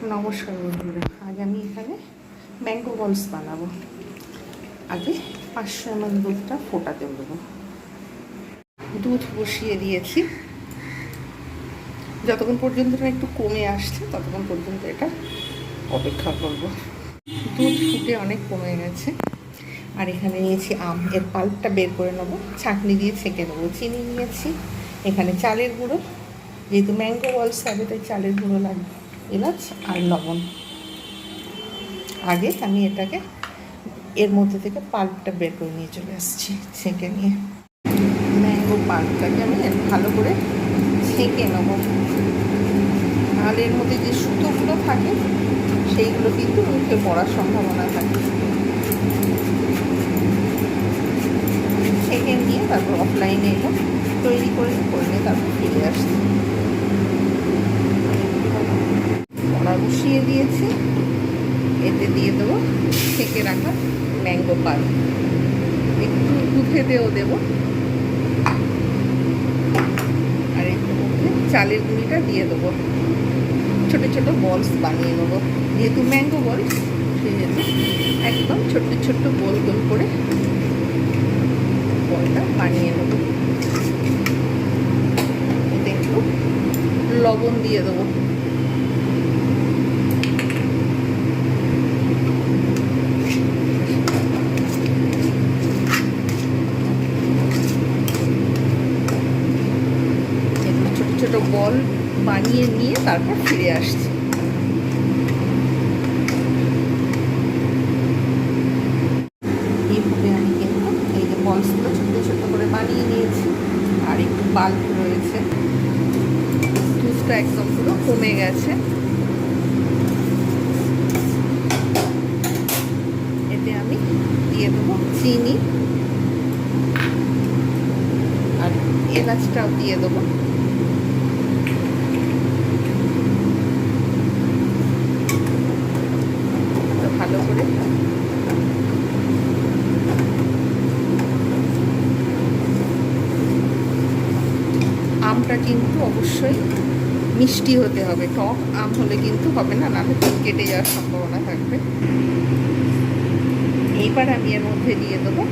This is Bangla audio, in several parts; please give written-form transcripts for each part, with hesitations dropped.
নমস্কার বন্ধুরা, আজ আমি এখানে ম্যাঙ্গো বলস বানাবো। আগে 500 ml দুধটা ফোটাতে দেবো। দুধ বসিয়ে দিয়েছি, যতক্ষণ পর্যন্ত না একটু কমে আসছে ততক্ষণ পর্যন্ত এটা অপেক্ষা করব। দুধ ফুটে অনেক কমে গেছে। আর এখানে নিয়েছি আম, এর পাল্পটা বের করে নেবো, ছাঁকনি দিয়ে ছেঁকে নেবো। চিনি নিয়েছি, এখানে চালের গুঁড়ো, যেহেতু ম্যাঙ্গো বলস হবে তাই চালের গুঁড়ো লাগবে, এলাচ আর লবণ। আগে আমি এটাকে এর মধ্যে থেকে পাল্পটা বের করে নিয়ে চলে আসছি ছেঁকে নিয়ে। ম্যাঙ্গো পাল্পটাকে আমি ভালো করে ছেঁকে নেবো, নাহলে এর মধ্যে যে সুতোগুলো থাকে সেইগুলো কিন্তু মুখে পড়ার সম্ভাবনা থাকে। ছেঁকে নিয়ে তারপর অফলাইনে এলো তৈরি করে নিয়ে তারপর ফিরে আসছি। কড়া বসিয়ে দিয়েছি, এতে দিয়ে দেবো ছেঁকে রাখা ম্যাঙ্গো পাল্প, একটু দুধেতেও দেবো। আর এর মধ্যে চালের গুঁড়িটা দিয়ে দেবো। ছোটো ছোটো বলস বানিয়ে নেবো, যেহেতু ম্যাঙ্গো বলস সেহেতু একদম ছোট্ট ছোট্ট গোল গোল করে বলটা বানিয়ে নেবো। এতে একটু লবণ দিয়ে দেবো। ছোট বল বানিয়ে নিয়ে তারপর ফিরে আসছি। এইভাবে আমি কিন্তু এই যে বলসগুলো ছোট ছোট করে বানিয়ে নিয়েছি। আর একটু বাল্ব রয়েছে, দুধটা একদম পুরো কমে গেছে। এতে আমি দিয়ে দেবো চিনি আর এলাচটাও দিয়ে দেবো। ভালো করে আমটা কিন্তু অবশ্যই মিষ্টি হতে হবে, টক আম হলে কিন্তু হবে না, নাহলে কেটে যাওয়ার সম্ভাবনা থাকবে। এইবার আমি এর মধ্যে দিয়ে দেবো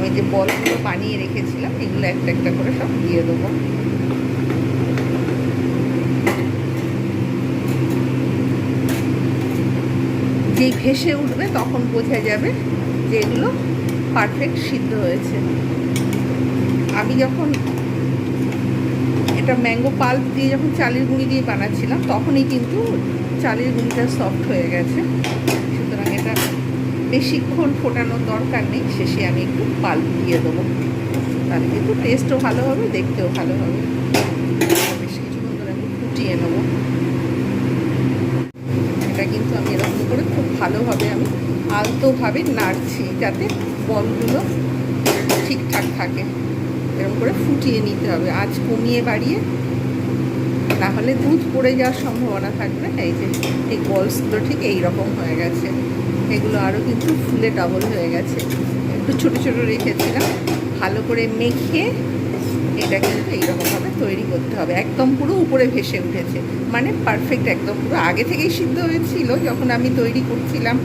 ওই যে বলগুলো বানিয়ে রেখেছিলাম, এগুলো একটা একটা করে সব দিয়ে দেবো। যেই ভেসে উঠবে তখন বোঝা যাবে যে এগুলো পারফেক্ট সিদ্ধ হয়েছে। আমি যখন এটা ম্যাঙ্গো পাল্প দিয়ে যখন চালের গুঁড়ি দিয়ে বানাচ্ছিলাম তখনই কিন্তু চালের গুঁড়িটা সফট হয়ে গেছে, সুতরাং এটা বেশিক্ষণ ফোটানোর দরকার নেই। শেষে আমি একটু পাল্প দিয়ে দেবো, তাহলে কিন্তু টেস্টও ভালো হবে, দেখতেও ভালো হবে। বেশ কিছুক্ষণ ধরে আমি ফুটিয়ে নেবো। এটা কিন্তু আমি এরকম করে খুব ভালোভাবে আমি আলতোভাবে নাড়ছি যাতে বলগুলো ঠিকঠাক থাকে। এরকম করে ফুটিয়ে নিতে হবে, আঁচ কমিয়ে বাড়িয়ে, না হলে দুধ পড়ে যাওয়ার সম্ভাবনা থাকবে। এই যে এই বলসগুলো ঠিক এই রকম হয়ে গেছে, এগুলো আরও কিন্তু ফুলে ডাবল হয়ে গেছে। একটু ছোটো ছোটো রেখেছিলাম, ভালো করে মেখে এটা কিন্তু এইরকমভাবে তৈরি করতে হবে। একদম পুরো উপরে ভেসে উঠেছে, মানে পারফেক্ট, একদম পুরো আগে থেকেই সিদ্ধ হয়েছিল যখন আমি তৈরি করছিলাম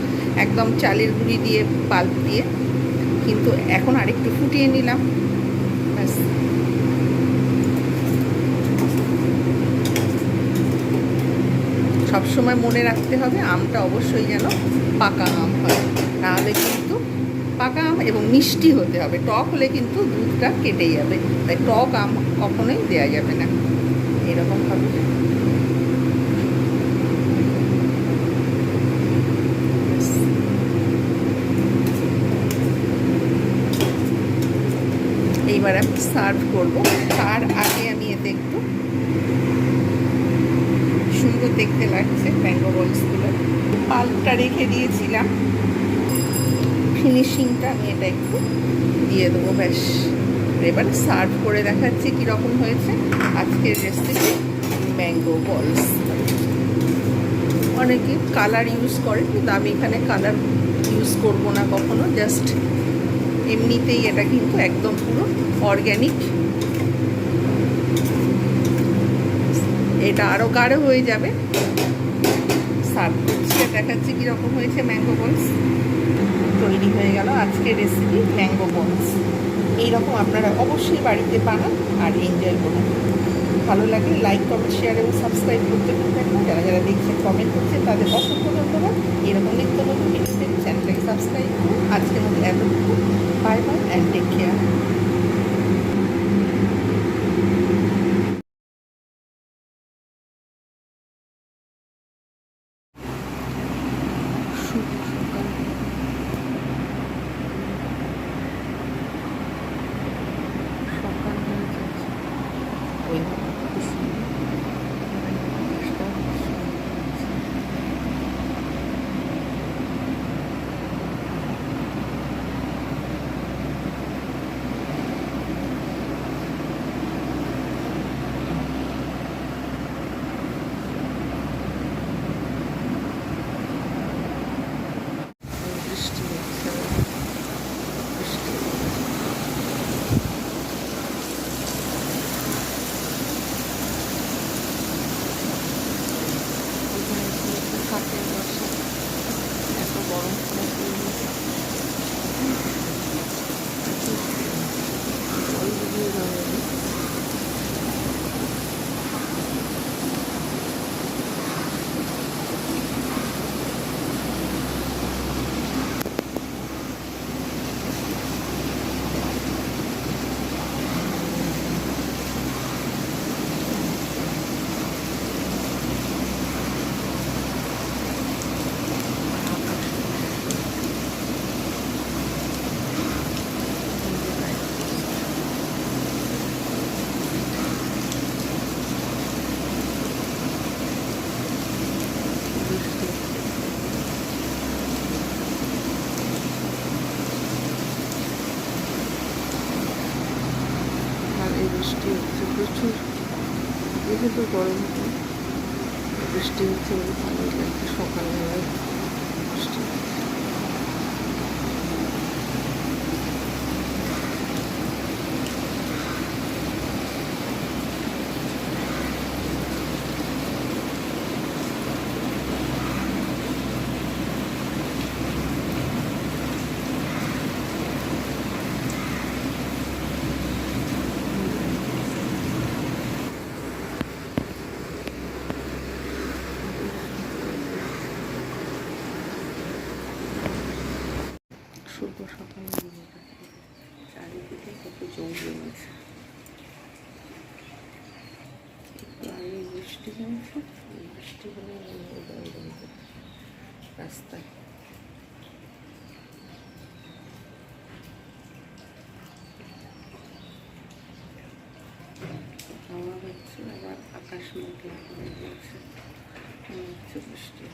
একদম চালের গুঁড়ি দিয়ে পাল্প দিয়ে, কিন্তু এখন আরেকটু ফুটিয়ে নিলাম। ব্যাস, সবসময় মনে রাখতে হবে আমটা অবশ্যই যেন পাকা আম হয়, নাহলে কিন্তু পাকা আম এবং মিষ্টি হতে হবে। টক হলে কিন্তু দুধটা কেটে যাবে, তাই টক আম কখনোই দেওয়া যাবে না। এরকমভাবে এইবার আমি সার্ভ করব। তার আগে আমি এতে একটু সুন্দর দেখতে লাগছে ম্যাঙ্গো বলসগুলো, পাল্পটা রেখে দিয়েছিলাম, ফিনিশিংটা আমি এটা একটু দিয়ে দেবো। ব্যাস, এবার সার্ভ করে দেখাচ্ছি কীরকম হয়েছে আজকের রেসিপি ম্যাঙ্গো বলস। অনেকে কালার ইউজ করে, কিন্তু আমি এখানে কালার ইউজ করব না কখনো, জাস্ট এমনিতেই এটা কিন্তু একদম পুরো অর্গ্যানিক। এটা আরও গাঢ় হয়ে যাবে। সার্ভ করছি আর দেখাচ্ছি কীরকম হয়েছে ম্যাঙ্গো বলস। তৈরি হয়ে গেল আজকের রেসিপি ম্যাঙ্গো বলস। এইরকম আপনারা অবশ্যই বাড়িতে বানান আর এনজয় করুন। ভালো লাগলে লাইক, কমেন্ট, শেয়ার এবং সাবস্ক্রাইব করতে ভুলবেন না। যারা যারা দেখছেন, কমেন্ট করছেন, তাদের অসংখ্য ধন্যবাদ। এরকম নিত্য নতুন ভিডিও পেতে চ্যানেলটাকে সাবস্ক্রাইব করুন। আজকের মতো এতটুকু। Bye bye and take care. এত গরম বৃষ্টি হচ্ছে প্রচুর, যেহেতু গরম বৃষ্টি হচ্ছে বলে ভালোই লাগছে। সকালবেলায় বৃষ্টি শুভ সকাল। চারিদিকে কত জল জমেছে। একটু আগে বৃষ্টি হয়েছে, বৃষ্টি হলে জল জমে রাস্তায়। হাওয়া হচ্ছে, আবার আকাশ মেঘলা হয়ে গেছে, মনে হচ্ছে বৃষ্টি।